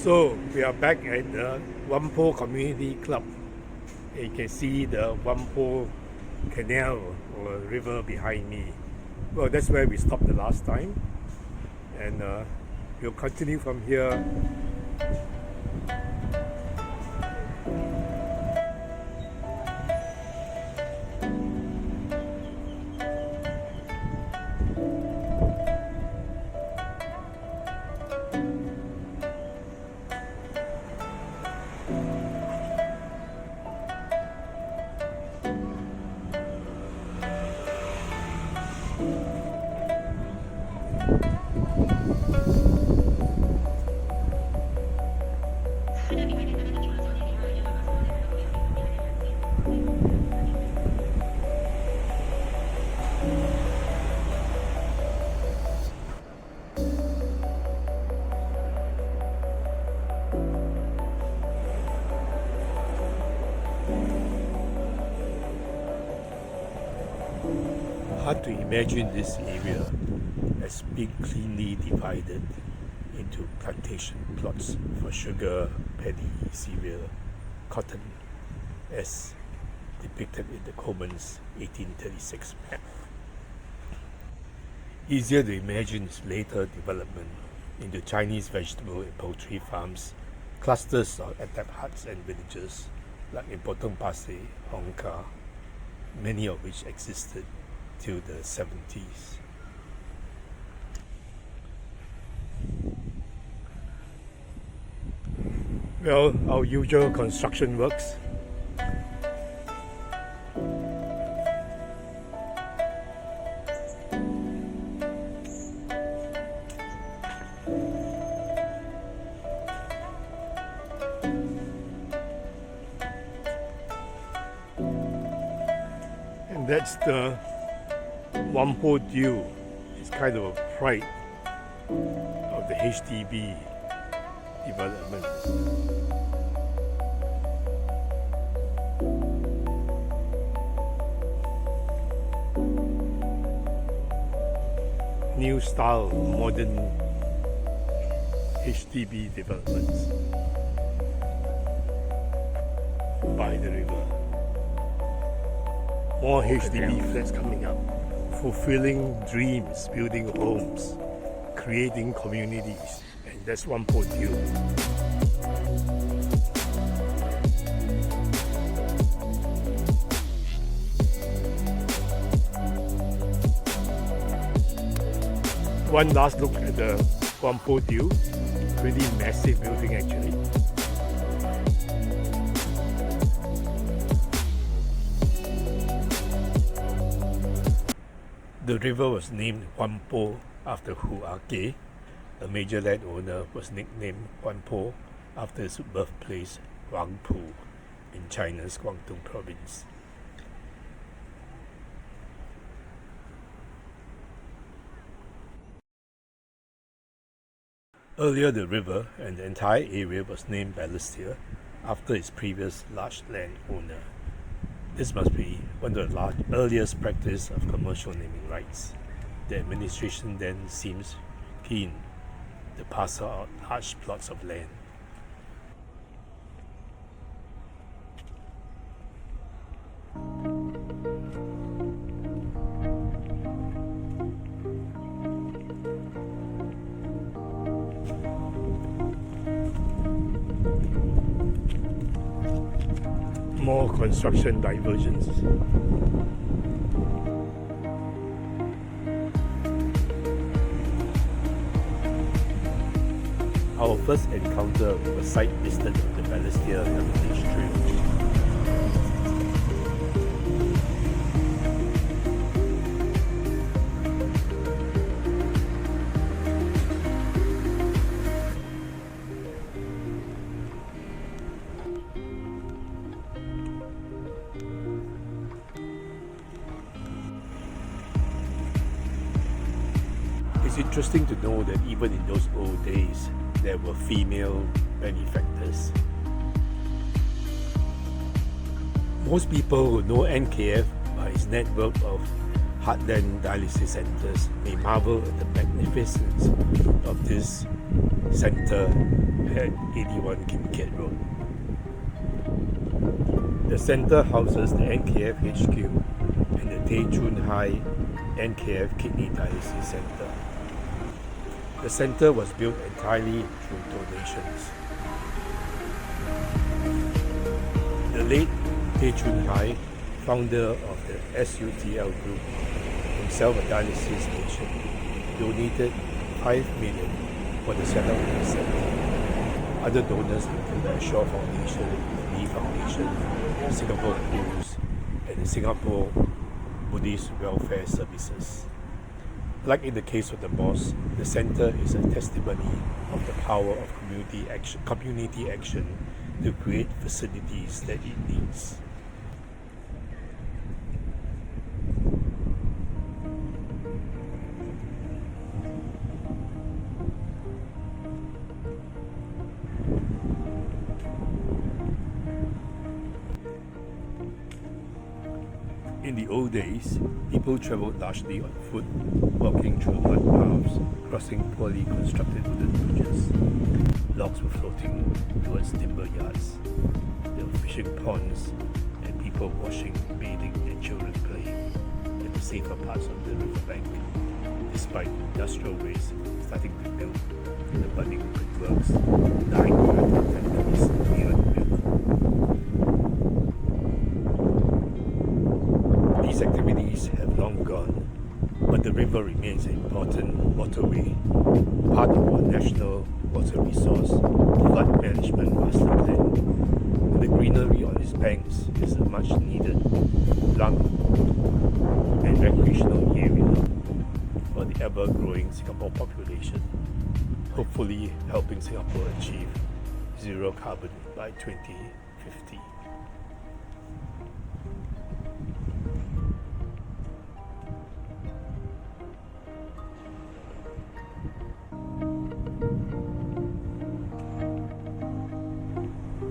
So we are back at the Whampoa Community Club. You can see the Whampoa Canal or river behind me. Well, that's where we stopped the last time, and we'll continue from here. Hard to imagine this area as being cleanly divided into plantation plots for sugar, paddy, cereal, cotton, as depicted in the Coleman's 1836 map. Easier to imagine its later development into Chinese vegetable and poultry farms, clusters of adept huts and villages like in Potong Pasir, Hong Kong, many of which existed till the 70s. Well, our usual construction works. And that's the Whampoa Dew. It's kind of a pride of the HDB development. New style, modern HDB developments by the river. More HDB flats coming up. Fulfilling dreams, building homes, creating communities, and that's Whampoa Dew. One last look at the Whampoa Dew. Pretty massive building actually. The river was named Whampoa after Hu Ake. A major landowner was nicknamed Whampoa after his birthplace, Whampoa, in China's Guangdong province. Earlier, the river and the entire area was named Balestier after its previous large landowner. This must be one of the earliest practice of commercial naming rights. The administration then seems keen to parcel out large plots of land. More construction diversions. Our first encounter with a site listed on the Balestier Heritage Trail. It's interesting to know that even in those old days, there were female benefactors. Most people would know NKF by its network of heartland dialysis centres may marvel at the magnificence of this centre at 81 Kim Keat Road. The centre houses the NKF HQ and the Tay Chun Hai NKF Kidney Dialysis Centre. The centre was built entirely through donations. The late Tay Chun Hai, founder of the SUTL Group, himself a dialysis patient, donated $5 million for the setup of the centre. Other donors include the Shaw Foundation, the Lee Foundation, Singapore Pools, and the Singapore Buddhist Welfare Services. Like in the case of the mosque, the centre is a testimony of the power of community action to create facilities that it needs. In the old days, people travelled largely on foot, walking through mud paths, crossing poorly constructed wooden bridges. Logs were floating towards timber yards. There were fishing ponds and people washing, bathing, and children playing in the safer parts of the riverbank, despite industrial waste starting to build in the budding brickworks, dying earth factories near the river. These activities have long gone, but the river remains an important waterway, part of our national water resource flood management master plan. And the greenery on its banks is a much needed plum and recreational area for the ever-growing Singapore population, hopefully helping Singapore achieve zero carbon by 2050.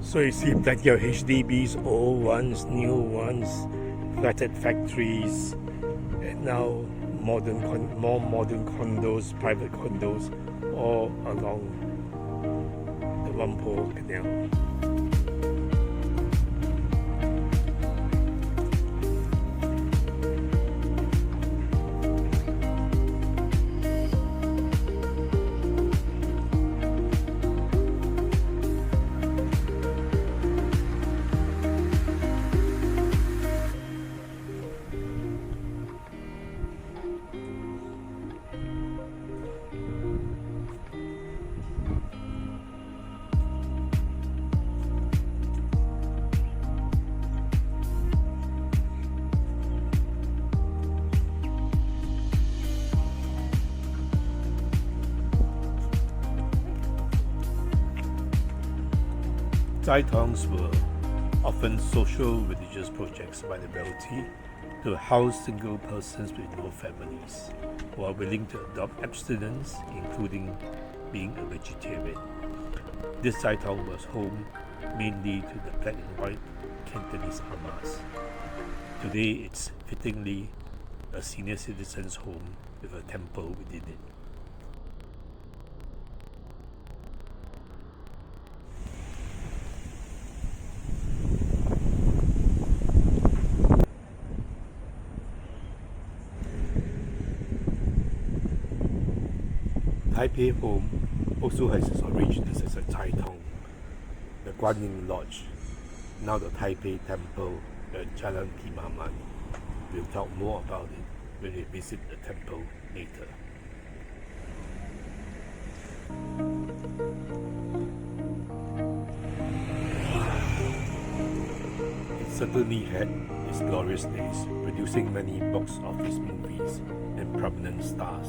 So you see plenty of HDBs, old ones, new ones, flatted factories, and now more modern condos, private condos, all along the Whampoa Canal. Chai Tongs were often social religious projects by the wealthy to house single persons with no families who are willing to adopt abstinence, including being a vegetarian. This Chai Tong was home mainly to the black and white Cantonese Ampas. Today it's fittingly a senior citizen's home with a temple within it. Taipei Home also has its origins as a Chai Tong, the Guan Yin Lodge, now the Taipei Temple at Jalan Ampas. We'll talk more about it when we visit the temple later. It certainly had its glorious days, producing many box office movies and prominent stars.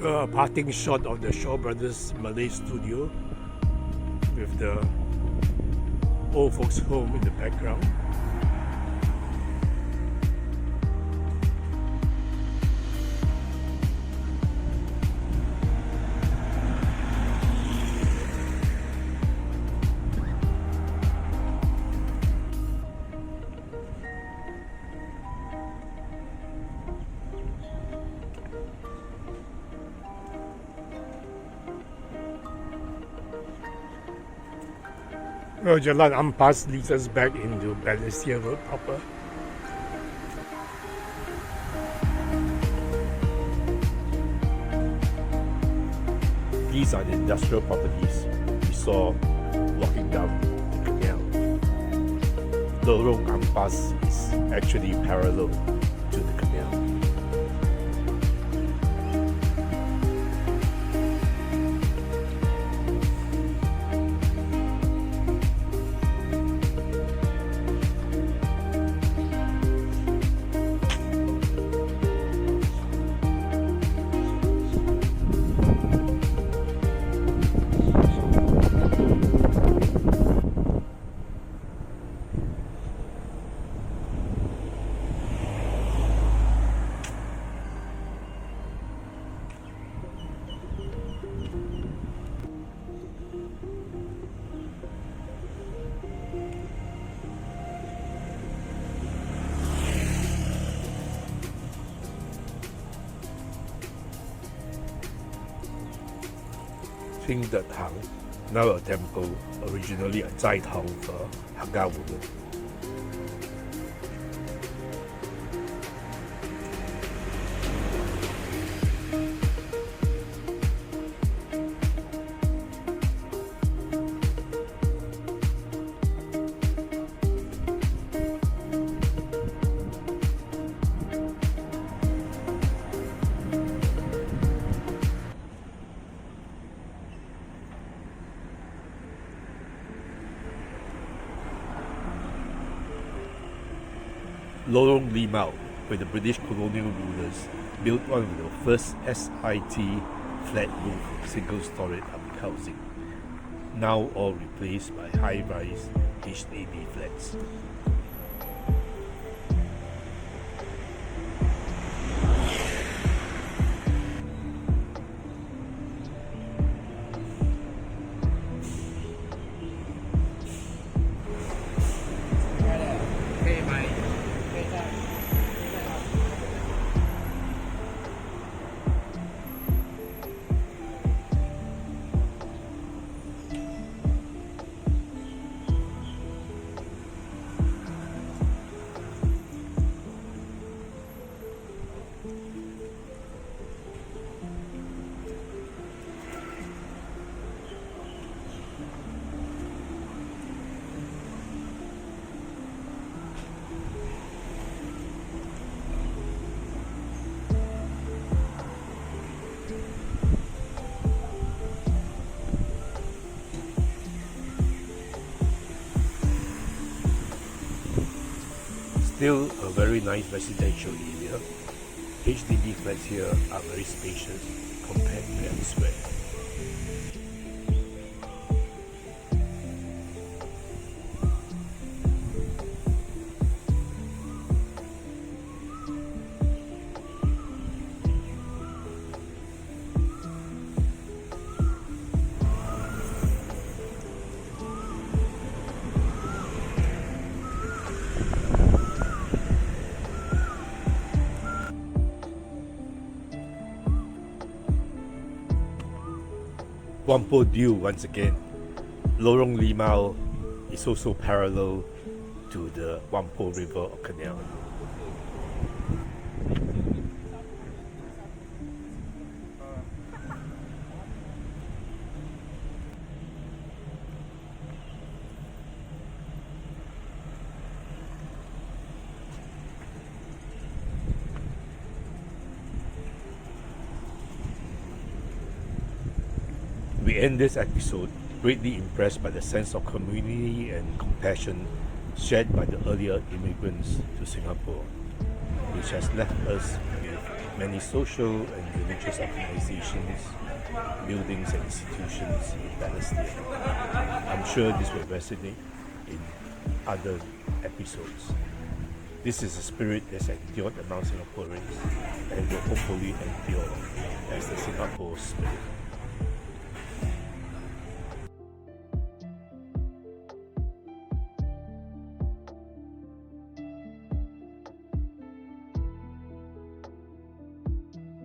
A parting shot of the Shaw Brothers Malay studio with the old folks home in the background. Well, Jalan Ampas leads us back into Balestier Road proper. These are the industrial properties we saw walking down the canal. Lorong Ampas is actually parallel to the canal. King Keat Road, now a temple, originally a 斋堂 for Hakka women. Lorong Limau, where the British colonial rulers built one of the first SIT flat roof single-story public housing, now all replaced by high-rise HDB flats. Still a very nice residential area. HDB flats here are very spacious compared to elsewhere. Whampoa due once again. Lorong Limau is also parallel to the Whampoa River or Canal. We end this episode greatly impressed by the sense of community and compassion shared by the earlier immigrants to Singapore, which has left us with many social and religious organizations, buildings and institutions in Balestier. I'm sure this will resonate in other episodes. This is a spirit that's endured among Singaporeans and will hopefully endure as the Singapore spirit.